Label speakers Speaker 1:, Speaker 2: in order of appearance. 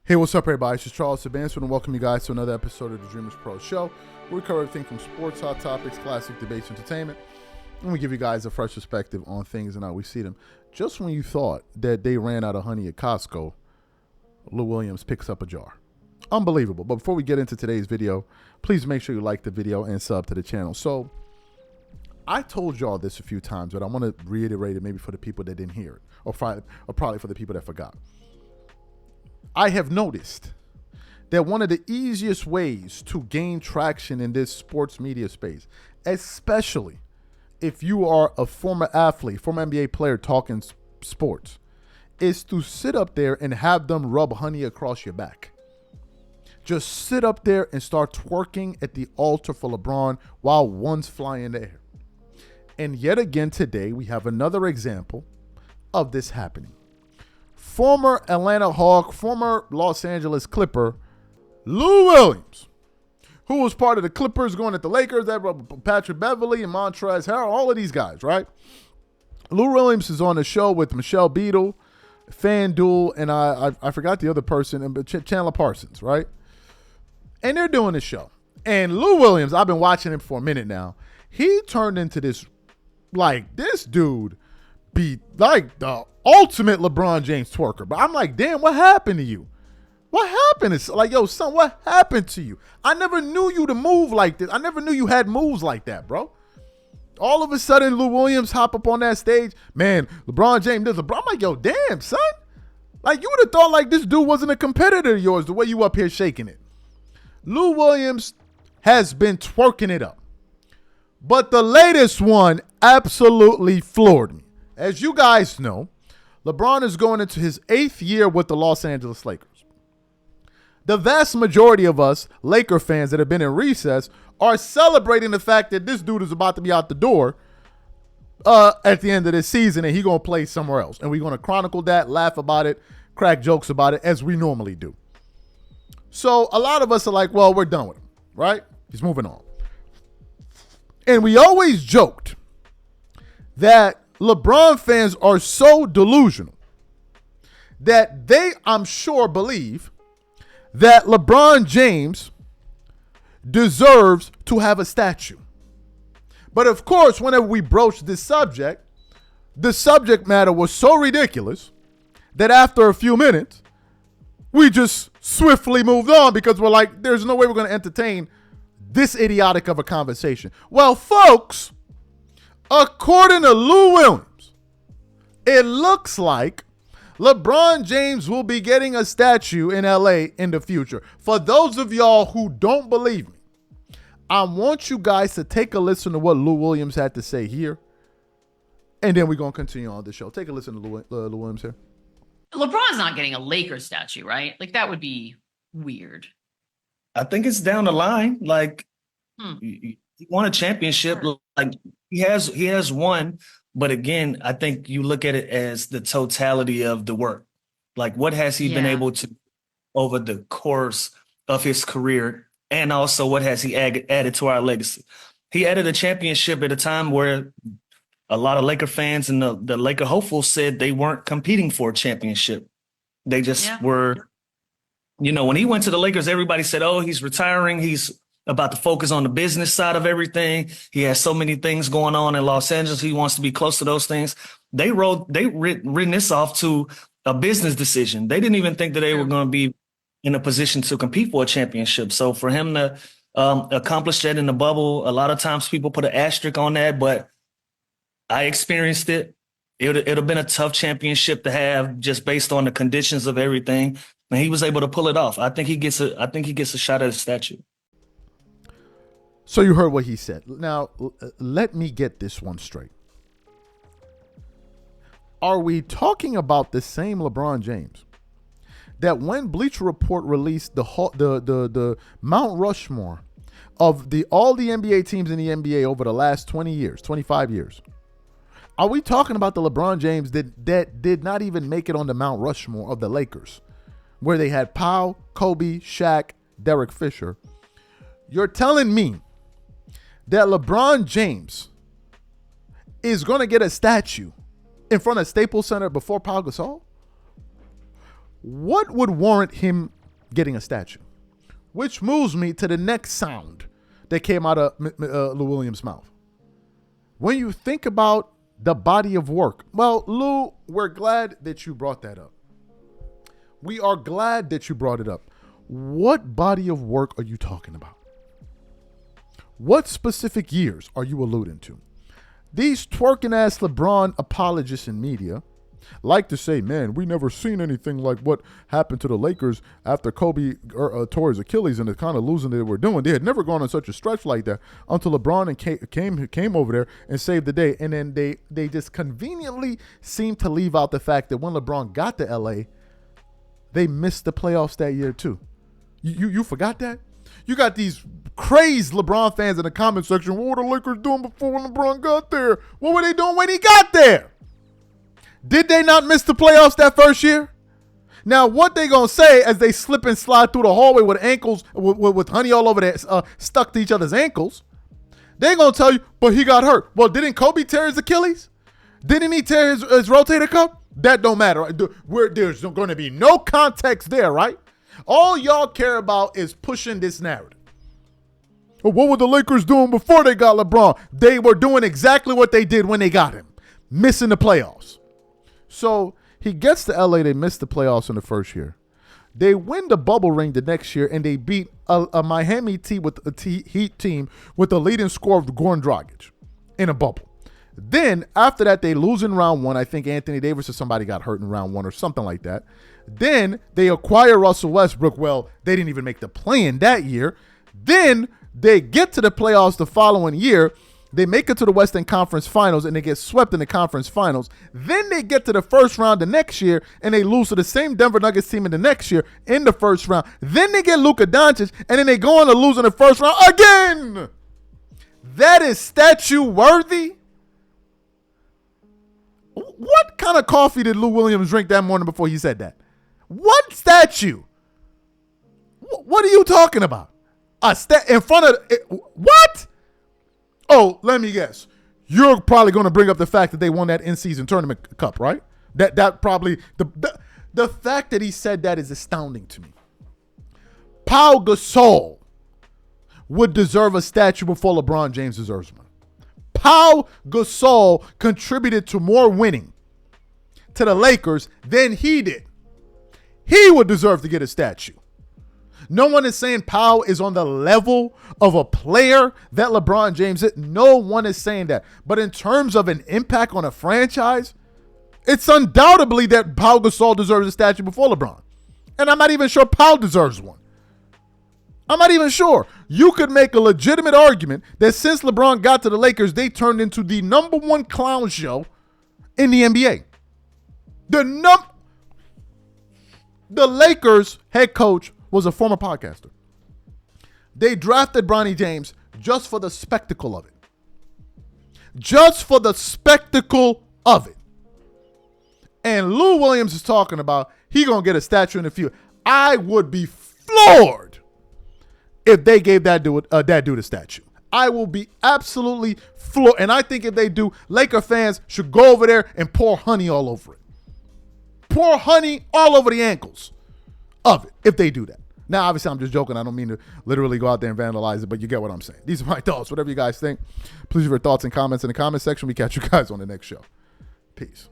Speaker 1: Hey, what's up, everybody? It's just Charles Advancement, and welcome you guys to another episode of the Dreamers Pro Show. We cover everything from sports, hot topics, classic debates, entertainment, and we give you guys a fresh perspective on things and how we see them. Just when you thought that they ran out of honey at Costco, Lou Williams picks up a jar. Unbelievable. But before we get into today's video, please make sure you like the video and sub to the channel. So, I told y'all this a few times, but I want to reiterate it maybe for the people that didn't hear it, or probably for the people that forgot. I have noticed that one of the easiest ways to gain traction in this sports media space, especially if you are a former athlete, former NBA player talking sports, is to sit up there and have them rub honey across your back. Just sit up there and start twerking at the altar for LeBron while one's flying in the air. And yet again today, we have another example of this happening. Former Atlanta Hawk, former Los Angeles Clipper, Lou Williams, who was part of the Clippers going at the Lakers, that Patrick Beverley and Montrezl Harrell, all of these guys, right? Lou Williams is on the show with Michelle Beadle, FanDuel, and I forgot the other person, Chandler Parsons, right? And they're doing the show. And Lou Williams, I've been watching him for a minute now. He turned into this, like, this dude be like the ultimate LeBron James twerker. But I'm like, damn, what happened to you? What happened? It's like, yo, son, what happened to you? I never knew you to move like this. I never knew you had moves like that, bro. All of a sudden, Lou Williams hop up on that stage. Man, LeBron James does LeBron. I'm like, yo, damn, son. Like, you would have thought like this dude wasn't a competitor of yours the way you up here shaking it. Lou Williams has been twerking it up. But the latest one absolutely floored me. As you guys know, LeBron is going into his 8th year with the Los Angeles Lakers. The vast majority of us Laker fans that have been in recess are celebrating the fact that this dude is about to be out the door at the end of this season and he's going to play somewhere else. And we're going to chronicle that, laugh about it, crack jokes about it as we normally do. So a lot of us are like, well, we're done with him, right? He's moving on. And we always joked that LeBron fans are so delusional that they, I'm sure, believe that LeBron James deserves to have a statue. But of course, whenever we broached this subject, the subject matter was so ridiculous that after a few minutes, we just swiftly moved on because we're like, there's no way we're going to entertain this idiotic of a conversation. Well, folks, according to Lou Williams, it looks like LeBron James will be getting a statue in LA in the future. For those of y'all who don't believe me, I want you guys to take a listen to what Lou Williams had to say here, and then we're going to continue on the show. Take a listen to Lou Williams here.
Speaker 2: LeBron's not getting a Lakers statue, right? Like, that would be weird.
Speaker 3: I think it's down the line. Like, he won a championship. Sure. Like, he has won. But again, I think you look at it as the totality of the work. Like, what has he been able to over the course of his career? And also, what has he added to our legacy? He added a championship at a time where a lot of Laker fans and the Laker hopefuls said they weren't competing for a championship. They just were, you know, when he went to the Lakers, everybody said, oh, he's retiring. He's about to focus on the business side of everything. He has so many things going on in Los Angeles. He wants to be close to those things. They written this off to a business decision. They didn't even think that they were going to be in a position to compete for a championship. So for him to accomplish that in the bubble, a lot of times people put an asterisk on that, but I experienced it. It would have been a tough championship to have just based on the conditions of everything. And he was able to pull it off. I think he gets a shot at a statue.
Speaker 1: So you heard what he said. Now, let me get this one straight. Are we talking about the same LeBron James that when Bleacher Report released the Mount Rushmore of all the NBA teams in the NBA over the last 20 years, 25 years, are we talking about the LeBron James that did not even make it on the Mount Rushmore of the Lakers, where they had Powell, Kobe, Shaq, Derek Fisher? You're telling me that LeBron James is going to get a statue in front of Staples Center before Pau Gasol? What would warrant him getting a statue. Which moves me to the next sound that came out of Lou Williams' mouth. When you think about the body of work, well, Lou, we're glad that you brought that up. We are glad that you brought it up. What body of work are you talking about? What specific years are you alluding to? These twerking ass LeBron apologists in media like to say, man, we never seen anything like what happened to the Lakers after Kobe tore his Achilles and the kind of losing they were doing. They had never gone on such a stretch like that until LeBron and came over there and saved the day. And then they just conveniently seem to leave out the fact that when LeBron got to LA, they missed the playoffs that year too. You forgot that? You got these crazed LeBron fans in the comment section. What were the Lakers doing before when LeBron got there? What were they doing when he got there? Did they not miss the playoffs that first year? Now, what they gonna say as they slip and slide through the hallway with ankles, with honey all over their stuck to each other's ankles? They gonna tell you, but he got hurt. Well, didn't Kobe tear his Achilles? Didn't he tear his rotator cuff? That don't matter. Right? There's going to be no context there, right? All y'all care about is pushing this narrative. Well, what were the Lakers doing before they got LeBron? They were doing exactly what they did when they got him, missing the playoffs. So he gets to LA. They missed the playoffs in the first year. They win the bubble ring the next year, and they beat a Miami Heat team with the leading scorer of Goran Dragic in a bubble. Then after that, they lose in round one. I think Anthony Davis or somebody got hurt in round one or something like that. Then they acquire Russell Westbrook. Well, they didn't even make the play-in that year. Then they get to the playoffs the following year. They make it to the Western Conference Finals, and they get swept in the conference finals. Then they get to the first round the next year, and they lose to the same Denver Nuggets team in the next year in the first round. Then they get Luka Doncic, and then they go on to lose in the first round again. That is statue worthy. What kind of coffee did Lou Williams drink that morning before he said that? What statue? What are you talking about? In front of what? Oh, let me guess. You're probably going to bring up the fact that they won that in-season tournament cup, right? That probably the fact that he said that is astounding to me. Pau Gasol would deserve a statue before LeBron James deserves one. Pau Gasol contributed to more winning to the Lakers than he did. He would deserve to get a statue. No one is saying Pau is on the level of a player that LeBron James is. No one is saying that. But in terms of an impact on a franchise, it's undoubtedly that Pau Gasol deserves a statue before LeBron. And I'm not even sure Pau deserves one. I'm not even sure. You could make a legitimate argument that since LeBron got to the Lakers, they turned into the number one clown show in the NBA. The Lakers head coach was a former podcaster. They drafted Bronny James just for the spectacle of it. Just for the spectacle of it. And Lou Williams is talking about he gonna get a statue in the future. I would be floored if they gave that dude a statue. I will be absolutely floored. And I think if they do, Laker fans should go over there and pour honey all over it. Pour honey all over the ankles of it if they do that. Now, obviously, I'm just joking. I don't mean to literally go out there and vandalize it, but you get what I'm saying. These are my thoughts. Whatever you guys think, please leave your thoughts and comments in the comment section. We catch you guys on the next show. Peace.